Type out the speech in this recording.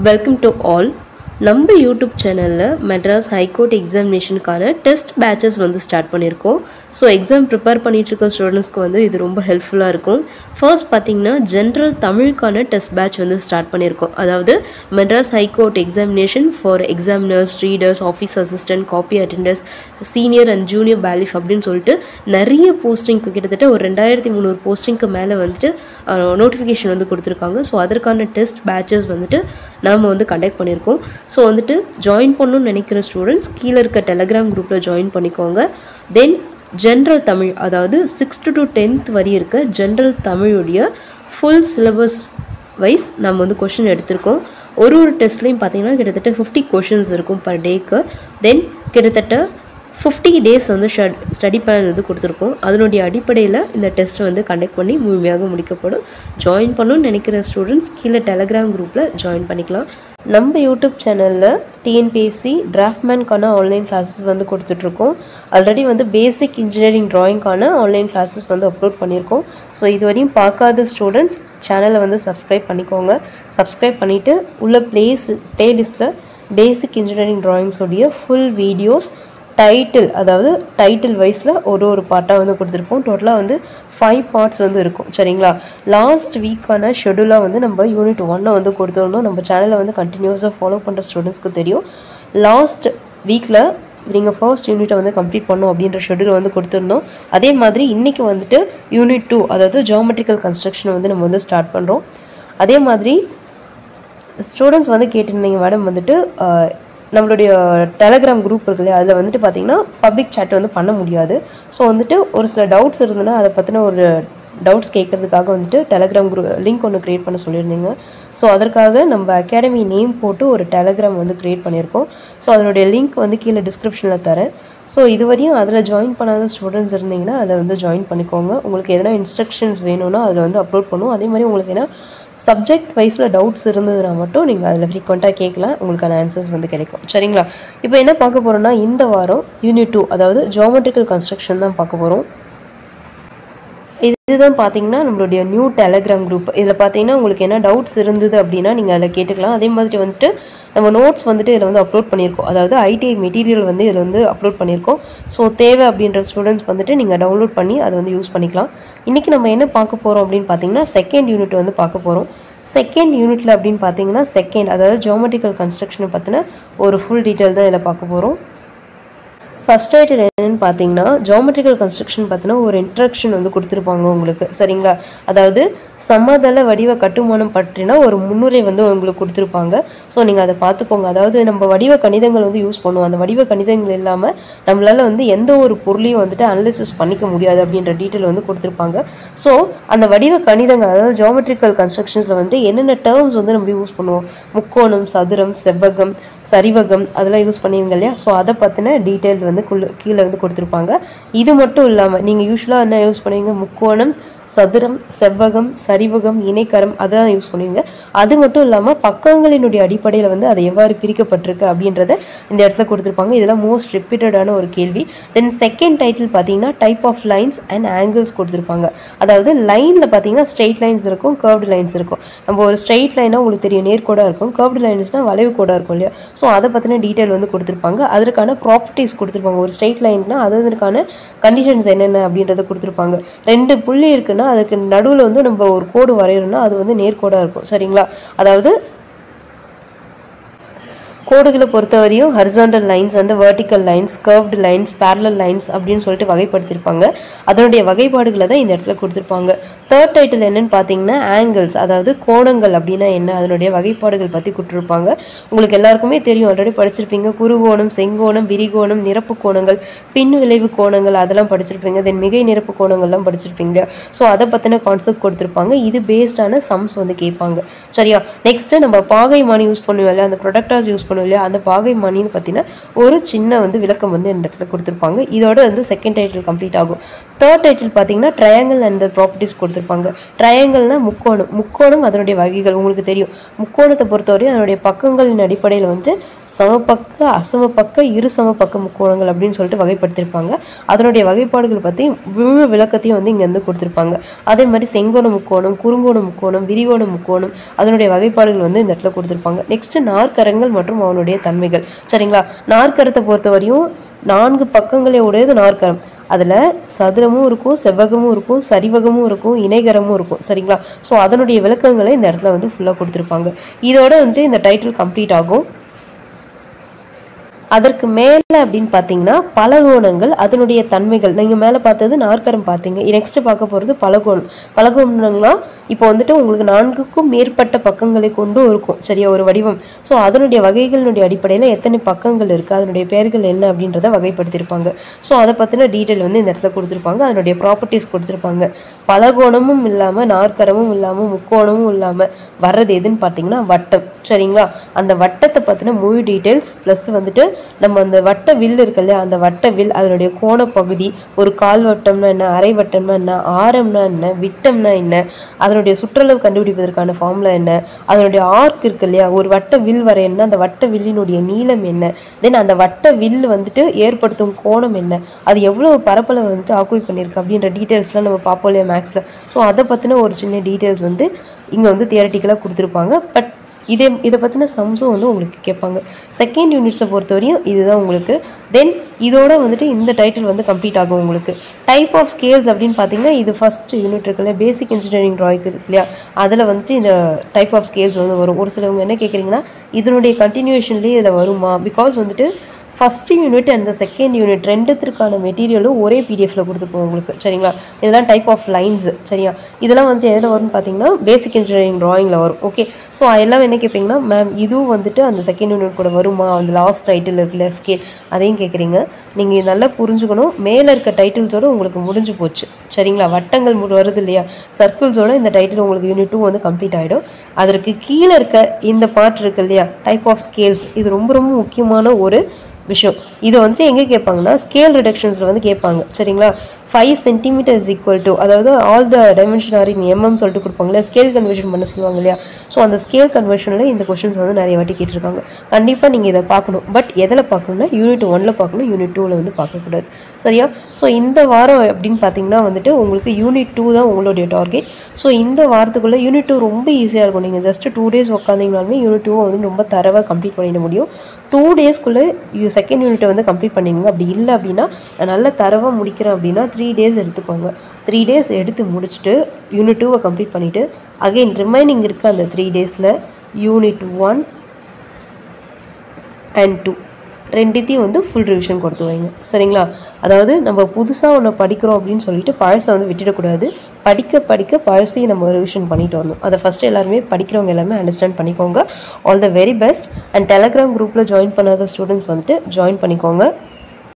Welcome to all. நம்ம YouTube சேனலில் Madras high court எக்ஸாமினேஷனுக்கான டெஸ்ட் பேட்சஸ் வந்து ஸ்டார்ட் பண்ணியிருக்கோம். ஸோ எக்ஸாம் ப்ரிப்பேர் பண்ணிகிட்ருக்க ஸ்டூடெண்ட்ஸ்க்கு வந்து இது ரொம்ப ஹெல்ப்ஃபுல்லாக இருக்கும். ஃபர்ஸ்ட் பார்த்திங்கன்னா ஜென்ரல் தமிழுக்கான டெஸ்ட் பேட்ச் வந்து ஸ்டார்ட் பண்ணியிருக்கோம். அதாவது Madras high court examination for examiners, readers, office assistant, copy attenders, senior and junior bailiff அப்படின்னு சொல்லிட்டு நிறைய போஸ்டிங்க்கு கிட்டத்தட்ட ஒரு 2300 போஸ்டிங்க்கு மேலே வந்துட்டு நோட்டிஃபிகேஷன் வந்து கொடுத்துருக்காங்க. ஸோ அதற்கான டெஸ்ட் பேட்சஸ் வந்துட்டு நாம் வந்து கண்டக்ட் பண்ணியிருக்கோம். ஸோ வந்துட்டு ஜாயின் பண்ணணும்னு நினைக்கிற ஸ்டூடெண்ட்ஸ் கீழே இருக்க டெலகிராம் குரூப்பில் ஜாயின் பண்ணிக்கோங்க. தென் ஜென்ரல் தமிழ், அதாவது 6th to 10th வரை இருக்க ஜென்ரல் தமிழுடைய ஃபுல் சிலபஸ் வைஸ் நம்ம வந்து கொஷின் எடுத்திருக்கோம். ஒரு டெஸ்ட்லேயும் பார்த்தீங்கன்னா கிட்டத்தட்ட 50 கொஷின்ஸ் இருக்கும் பர் டேக்கு. தென் கிட்டத்தட்ட 50 டேஸ் வந்து ஸ்டடி பிளான் வந்து கொடுத்துருக்கோம். அதனுடைய அடிப்படையில் இந்த டெஸ்ட்டை வந்து கண்டக்ட் பண்ணி முழுமையாக முடிக்கப்படும். ஜாயின் பண்ணணும்னு நினைக்கிற ஸ்டூடெண்ட்ஸ் கீழே டெலகிராம் குரூப்பில் ஜாயின் பண்ணிக்கலாம். நம்ம யூடியூப் சேனலில் டிஎன்பிஎஸ்சி டிராஃப்ட்மேனுக்கான ஆன்லைன் கிளாஸஸ் வந்து கொடுத்துட்ருக்கோம். ஆல்ரெடி வந்து பேசிக் இன்ஜினியரிங் ட்ராயிங்க்கான ஆன்லைன் கிளாஸஸ் வந்து அப்லோட் பண்ணியிருக்கோம். ஸோ இதுவரையும் பார்க்காத ஸ்டூடெண்ட்ஸ் சேனலை வந்து சப்ஸ்கிரைப் பண்ணிக்கோங்க. சப்ஸ்கிரைப் பண்ணிவிட்டு உள்ள பிளேலிஸ்ட்டில் பேசிக் இன்ஜினியரிங் ட்ராயிங்ஸோடைய ஃபுல் வீடியோஸ் டைட்டில், அதாவது டைட்டில் வைஸில் ஒரு பார்ட்டாக வந்து கொடுத்துருப்போம். டோட்டலாக வந்து 5 பார்ட்ஸ் வந்து இருக்கும். சரிங்களா? லாஸ்ட் வீக்கான ஷெடியூலாக வந்து நம்ம யூனிட் 1 வந்து கொடுத்துருந்தோம். நம்ம சேனலை வந்து கண்டினியூஸாக ஃபாலோ பண்ணுற ஸ்டூடெண்ட்ஸ்க்கு தெரியும். லாஸ்ட் வீக்கில் நீங்கள் ஃபர்ஸ்ட் யூனிட்டை வந்து கம்ப்ளீட் பண்ணணும் அப்படின்ற ஷெடியூல் வந்து கொடுத்துருந்தோம். அதே மாதிரி இன்றைக்கி வந்துட்டு யூனிட் 2, அதாவது ஜியோமெட்ரிக்கல் கன்ஸ்ட்ரக்ஷன் வந்து நம்ம வந்து ஸ்டார்ட் பண்ணுறோம். அதே மாதிரி ஸ்டூடெண்ட்ஸ் வந்து கேட்டிருந்தீங்க மேடம் வந்துட்டு நம்மளுடைய டெலகிராம் குரூப் இருக்கு இல்லையா, அதில் வந்துட்டு பார்த்திங்கன்னா பப்ளிக் சேட் வந்து பண்ண முடியாது. ஸோ வந்துட்டு ஒரு சில டவுட்ஸ் இருந்ததுன்னா அதை பற்றின ஒரு டவுட்ஸ் கேட்குறதுக்காக வந்துட்டு டெலகிராம் குரூப் லிங்க் ஒன்று க்ரியேட் பண்ண சொல்லியிருந்தீங்க. ஸோ அதற்காக நம்ம அகாடமி நேம் போட்டு ஒரு டெலகிராம் வந்து க்ரியேட் பண்ணியிருக்கோம். ஸோ அதனுடைய லிங்க் வந்து கீழே டிஸ்கிரிப்ஷனில் தரேன். ஸோ இதுவரையும் அதில் ஜாயின் பண்ணாத ஸ்டூடெண்ட்ஸ் இருந்தீங்கன்னா அதை வந்து ஜாயின் பண்ணிக்கோங்க. உங்களுக்கு எதனா இன்ஸ்ட்ரக்ஷன்ஸ் வேணும்னா அதில் வந்து அப்லோட் பண்ணுவோம். அதே மாதிரி உங்களுக்கு என்ன சப்ஜெக்ட் வைஸில் டவுட்ஸ் இருந்ததுன்னா மட்டும் நீங்கள் அதில் ஃப்ரீக்வெண்ட்டாக கேட்கலாம். உங்களுக்கான ஆன்சர்ஸ் வந்து கிடைக்கும். சரிங்களா? இப்போ என்ன பார்க்க போகிறோம்னா, இந்த வாரம் யூனிட் 2, அதாவது ஜியோமெட்ரிக்கல் கன்ஸ்ட்ரக்ஷன் தான் பார்க்க போகிறோம். இதுதான் பார்த்தீங்கன்னா நம்மளுடைய நியூ டெலகிராம் குரூப். இதில் பார்த்தீங்கன்னா உங்களுக்கு என்ன டவுட்ஸ் இருந்தது அப்படின்னா நீங்கள் அதில் கேட்டுக்கலாம். அதே மாதிரி வந்துட்டு நம்ம நோட்ஸ் வந்துட்டு இதில் வந்து அப்லோட் பண்ணியிருக்கோம். அதாவது ஐடிஐ மெட்டீரியல் வந்து இதில் வந்து அப்லோட் பண்ணியிருக்கோம். ஸோ தேவை அப்படின்ற ஸ்டூடெண்ட்ஸ் வந்துட்டு நீங்கள் டவுன்லோட் பண்ணி அதை வந்து யூஸ் பண்ணிக்கலாம். இன்றைக்கி நம்ம என்ன பார்க்க போகிறோம் அப்படின்னு பார்த்தீங்கன்னா செகண்ட் யூனிட் வந்து பார்க்க போகிறோம். செகண்ட் யூனிட்டில் அப்படின்னு பார்த்தீங்கன்னா அதாவது ஜியோமெட்ரிக்கல் கன்ஸ்ட்ரக்ஷனை பற்றின ஒரு ஃபுல் டீட்டெயில் தான் இதில் பார்க்க போகிறோம். ஃபஸ்ட் டைட்டில் என்னென்னு பார்த்தீங்கன்னா ஜியோமெட்ரிக்கல் கன்ஸ்ட்ரக்ஷன் பார்த்தினா ஒரு இன்ட்ரடக்ஷன் வந்து கொடுத்துருப்பாங்க உங்களுக்கு. சரிங்களா? அதாவது சமதள வடிவ கட்டுமானம் பற்றினா ஒரு முன்னுரை வந்து உங்களுக்கு கொடுத்துருப்பாங்க. ஸோ நீங்கள் அதை பார்த்துக்கோங்க. அதாவது நம்ம வடிவ கணிதங்கள் வந்து யூஸ் பண்ணுவோம். அந்த வடிவ கணிதங்கள் இல்லாமல் நம்மளால் வந்து எந்த ஒரு பொருளையும் வந்துட்டு அனலிசிஸ் பண்ணிக்க முடியாது அப்படின்ற டீட்டெயில் வந்து கொடுத்துருப்பாங்க. ஸோ அந்த வடிவ கணிதங்கள், அதாவது ஜியோமெட்ரிக்கல் கன்ஸ்ட்ரக்ஷன்ஸில் வந்து என்னென்ன டேர்ம்ஸ் வந்து நம்ம யூஸ் பண்ணுவோம், முக்கோணம், சதுரம், செவ்வகம், சரிவகம், அதெல்லாம் யூஸ் பண்ணுவீங்க இல்லையா? ஸோ அதை பற்றின டீட்டெயில் வந்து கீழே வந்து கொடுத்துருப்பாங்க. இது மட்டும் இல்லாமல் நீங்கள் யூஸ்வலாக என்ன யூஸ் பண்ணுவீங்க, முக்கோணம், சதுரம், செவ்வகம், சரிவகம், இணைக்கரம், அதான் யூஸ் பண்ணுவீங்க. அது மட்டும் இல்லாமல் பக்கங்களினுடைய அடிப்படையில் வந்து அது எவ்வாறு பிரிக்கப்பட்டிருக்கு அப்படின்றத இந்த இடத்துல கொடுத்துருப்பாங்க. இதெல்லாம் மோஸ்ட் ரிப்பீட்டடான ஒரு கேள்வி. தென் செகண்ட் டைட்டில் பார்த்தீங்கன்னா type of lines and angles கொடுத்துருப்பாங்க. அதாவது லைனில் பார்த்தீங்கன்னா ஸ்ட்ரெயிட் லைன்ஸ் இருக்கும், கர்வ்டு லைன்ஸ் இருக்கும். நம்ம ஒரு ஸ்ட்ரெயிட் லைனாக உங்களுக்கு தெரியும் நேர்கோடாக இருக்கும், கர்வ்டு லைன்ஸ்னால் வளைவு கோடாக இருக்கும் இல்லையா? ஸோ அதை பற்றின டீட்டெயில் வந்து கொடுத்துருப்பாங்க. அதற்கான ப்ராப்பர்ட்டிஸ் கொடுத்துருப்பாங்க. ஒரு ஸ்ட்ரெயிட் லைன்னா அதற்கான கண்டிஷன்ஸ் என்னென்ன அப்படின்றத கொடுத்துருப்பாங்க. 2 புள்ளி இருக்குன்னா அதுக்கு நடுவில் வந்து நம்ம ஒரு கோடு வரையணும்னா அது வந்து நேர்கோடாக இருக்கும். சரிங்களா? அதாவது கோடுகளை பொறுத்தவரையும் ஹரிசாண்டல் லைன்ஸ் வந்து vertical lines, curved lines, parallel lines அப்படின்னு சொல்லிட்டு வகைப்படுத்தியிருப்பாங்க. அதனுடைய வகைப்பாடுகளை தான் இந்த இடத்துல கொடுத்துருப்பாங்க. தேர்ட் டைட்டில் என்னென்னு பார்த்தீங்கன்னா ஆங்கிள்ஸ், அதாவது கோணங்கள் அப்படின்னா என்ன, அதனுடைய வகைப்பாடுகள் பற்றி கொடுத்துருப்பாங்க. உங்களுக்கு எல்லாருக்குமே தெரியும், ஆல்ரெடி படிச்சிருப்பீங்க. குறுகோணம், செங்கோணம், விரிகோணம், நிரப்பு கோணங்கள், பின் விளைவு கோணங்கள், அதெல்லாம் படிச்சிருப்பீங்க. தென் மிகை நிரப்பு கோணங்கள்லாம் படிச்சிருப்பீங்க. ஸோ அதை பற்றின கான்செப்ட் கொடுத்துருப்பாங்க. இது பேஸ்டான சம்ஸ் வந்து கேட்பாங்க. சரியா? நெக்ஸ்ட்டு நம்ம பாகைமானி யூஸ் பண்ணுவோம் இல்லையா, அந்த ப்ரொடக்டர்ஸ் யூஸ் இருக்கணும் இல்லையா, அந்த பாகைமானின்னு பார்த்தீங்கன்னா ஒரு சின்ன வந்து விளக்கம் வந்து இந்த இடத்துல கொடுத்துருப்பாங்க. இதோட வந்து செகண்ட் டைட்டில் கம்ப்ளீட் ஆகும். தேர்ட் டைட்டில் பார்த்தீங்கன்னா ட்ரையாங்கிள் அண்ட் ப்ராப்பர்ட்டிஸ் கொடுத்துருப்பாங்க. ட்ரையாங்கிள்னா முக்கோணம், முக்கோணம் அதனுடைய வகைகள் உங்களுக்கு தெரியும். முக்கோணத்தை பொறுத்தவரையும் அதனுடைய பக்கங்களின் அடிப்படையில் வந்து சமபக்க, அசமபக்க, இரு சமபக்க முக்கோணங்கள் அப்படின்னு சொல்லிட்டு வகைப்படுத்திருப்பாங்க. அதனுடைய வகைப்பாடுகள் பற்றி முழு விளக்கத்தையும் வந்து இங்கே வந்து கொடுத்துருப்பாங்க. அதே மாதிரி செங்கோண முக்கோணம், குறுங்கோண முக்கோணம், விரிகோண முக்கோணம் அதனுடைய வகைப்பாடுகள் வந்து இந்த இடத்துல கொடுத்துருப்பாங்க. நெக்ஸ்ட் நாற்கரங்கள் மற்றும் அவனுடைய தன்மைகள். சரிங்களா, நாற்கரத்தை பொறுத்தவரையும் 4 பக்கங்களே உடையது நாற்கரம். அதில் சதுரமும் இருக்கும், செவ்வகமும் இருக்கும், சரிவகமும் இருக்கும், இணைகரமும் இருக்கும். சரிங்களா, ஸோ அதனுடைய விளக்கங்களை இந்த இடத்துல வந்து ஃபுல்லாக கொடுத்துருப்பாங்க. இதோட வந்து இந்த டைட்டில் கம்ப்ளீட் ஆகும். அதற்கு மேலே அப்படின்னு பார்த்தீங்கன்னா பலகோணங்கள் அதனுடைய தன்மைகள். நீங்கள் மேலே பார்த்தது நாற்கரம் பார்த்தீங்க, நெக்ஸ்ட் பார்க்க போகிறது பலகோணம். பலகோணம்னா இப்போ வந்துட்டு உங்களுக்கு 4க்கும் மேற்பட்ட பக்கங்களை கொண்டு இருக்கும் சரியா ஒரு வடிவம். ஸோ அதனுடைய வகைகளினுடைய அடிப்படையில் எத்தனை பக்கங்கள் இருக்குது, அதனுடைய பெயர்கள் என்ன அப்படின்றத வகைப்படுத்தியிருப்பாங்க. ஸோ அதை பற்றின டீட்டெயில் வந்து இந்த இடத்துல கொடுத்துருப்பாங்க. அதனுடைய ப்ராப்பர்ட்டிஸ் கொடுத்துருப்பாங்க. பலகோணமும் இல்லாமல், நாற்கரமும் இல்லாமல், முக்கோணமும் இல்லாமல் வர்றது எதுன்னு பார்த்தீங்கன்னா வட்டம். சரிங்களா, அந்த வட்டத்தை பற்றின முழு டீட்டெயில்ஸ் ப்ளஸ் வந்துட்டு நம்ம அந்த வட்ட வில் இருக்கு இல்லையா, அந்த வட்ட வில் அதனுடைய கோணப்பகுதி, ஒரு கால் வட்டம்னா என்ன, அரை வட்டம்னா என்ன, ஆரம்னா என்ன, விட்டம்னா என்ன, அதனுடைய சுற்றளவு கண்டுபிடிப்பதற்கான ஃபார்முலா என்ன, அதனுடைய ஆர்க் இருக்கு இல்லையா, ஒரு வட்ட வில் வரையணும்னா அந்த வட்ட வில்லினுடைய நீளம் என்ன, தென் அந்த வட்ட வில் வந்துட்டு ஏற்படுத்தும் கோணம் என்ன, அது எவ்வளோ பரப்பளவு வந்துட்டு ஆக்குபை பண்ணியிருக்கு அப்படின்ற டீட்டெயில்ஸ்லாம் நம்ம பார்ப்போம் இல்லையா மேக்ஸில். ஸோ அதை பற்றின ஒரு சின்ன டீட்டெயில்ஸ் வந்து இங்கே வந்து தியரட்டிக்கலாக கொடுத்துருப்பாங்க. பட் இதை பற்றின சம்ஸும் வந்து உங்களுக்கு கேட்பாங்க. செகண்ட் யூனிட்ஸை பொறுத்தவரையும் இதுதான் உங்களுக்கு. தென் இதோட வந்துட்டு இந்த டைட்டில் வந்து கம்ப்ளீட் ஆகும் உங்களுக்கு. டைப் ஆஃப் ஸ்கேல்ஸ் அப்படின்னு பார்த்தீங்கன்னா இது ஃபர்ஸ்ட் யூனிட் இருக்குல்ல, பேசிக் இன்ஜினியரிங் ட்ராயிங் இருக்கு இல்லையா, அதில் வந்துட்டு இந்த டைப் ஆஃப் ஸ்கேல்ஸ் வந்து வரும். ஒரு சிலவங்க என்ன கேட்குறீங்கன்னா இதனுடைய கண்டினியூஷன்லேயே இதில் வருமா, பிகாஸ் வந்துட்டு first unit and second unit ரெண்டுத்திற்கான மெட்டீரியலும் ஒரே பிடிஎஃப்ல கொடுத்துப்போம் உங்களுக்கு. சரிங்களா, இதெல்லாம் டைப் ஆஃப் லைன்ஸ். சரியா, இதெல்லாம் வந்துட்டு எதில் வரும்னு பார்த்தீங்கன்னா பேசிக் இன்ஜினியரிங் ட்ராயிங்கில் வரும். ஓகே, ஸோ எல்லாம் என்ன கேட்பீங்கன்னா மேம் இதுவும் வந்துட்டு அந்த செகண்ட் யூனிட் கூட வருமா, அந்த லாஸ்ட் டைட்டில் இருக்குல்ல ஸ்கேல், அதையும் கேட்குறீங்க. நீங்கள் நல்லா புரிஞ்சுக்கணும், மேலே இருக்க டைட்டில்ஸோடு உங்களுக்கு முடிஞ்சு போச்சு. சரிங்களா, வட்டங்கள் வருது இல்லையா, சர்க்கிள்ஸோட இந்த டைட்டில் உங்களுக்கு யூனிட் 2 வந்து கம்ப்ளீட் ஆகிடும். அதற்கு கீழே இருக்க இந்த பார்ட் இருக்கு இல்லையா, டைப் ஆஃப் ஸ்கேல்ஸ், இது ரொம்ப ரொம்ப முக்கியமான ஒரு விஷயம். இதை வந்துட்டு எங்கே கேட்பாங்கன்னா ஸ்கேல் ரிடக்ஷன்ஸில் வந்து கேட்பாங்க. சரிங்களா, 5 cm is equal to, அதாவது all the dimension are in mm சொல்லிட்டு கொடுப்பாங்களே, ஸ்கேல் கன்வர்ஷன் பண்ண சொல்லுவாங்க இல்லையா. ஸோ அந்த ஸ்கேல் கன்வர்ஷனில் இந்த கொஷின்ஸ் வந்து நிறைய வாட்டி கேட்டிருக்காங்க. கண்டிப்பாக நீங்கள் இதை பார்க்கணும். பட் எதில் பார்க்கணும்னா யூனிட் 1ல் பார்க்கணும், யூனிட் 2ல் வந்து பார்க்கக்கூடாது. சரியா, ஸோ இந்த வாரம் அப்படின்னு பார்த்தீங்கன்னா வந்துட்டு உங்களுக்கு யூனிட் 2 தான் உங்களுடைய டார்கெட். ஸோ இந்த வாரத்துக்குள்ளே யூனிட் 2 ரொம்ப ஈஸியாக இருக்கும். நீங்கள் ஜஸ்ட் 2 days உட்காந்திங்கனாலுமே யூனிட் 2 வந்து ரொம்ப தரவாக கம்ப்ளீட் பண்ணிட முடியும். 2 daysக்குள்ளே செகண்ட் யூனிட்டை வந்து கம்ப்ளீட் பண்ணிடுங்க. அப்படி இல்லை அப்படின்னா நான் நல்ல தரவாக முடிக்கிறேன் அப்படின்னா 3 days எடுத்துக்கோங்க. 3 days எடுத்து முடிச்சுட்டு யூனிட் 2வை கம்ப்ளீட் பண்ணிவிட்டு அகெயின் ரிமைனிங் இருக்க அந்த 3 daysல யூனிட் 1 and 2 ரெண்டுத்தையும் வந்து ஃபுல் ரிவிஷன் கொடுத்து வைங்க. சரிங்களா, அதாவது நம்ம புதுசாக ஒன்று படிக்கிறோம் அப்படின்னு சொல்லிட்டு பழசை வந்து விட்டுடக்கூடாது. படிக்க படிக்க பழசையும் நம்ம ரிவிஷன் பண்ணிட்டு வரணும். அதை ஃபஸ்ட்டு எல்லாருமே படிக்கிறவங்க எல்லாமே அண்டர்ஸ்டாண்ட் பண்ணிக்கோங்க. All the very best. And Telegram குரூப்பில் ஜாயின் பண்ணாத ஸ்டூடெண்ட்ஸ் வந்துட்டு ஜாயின் பண்ணிக்கோங்க.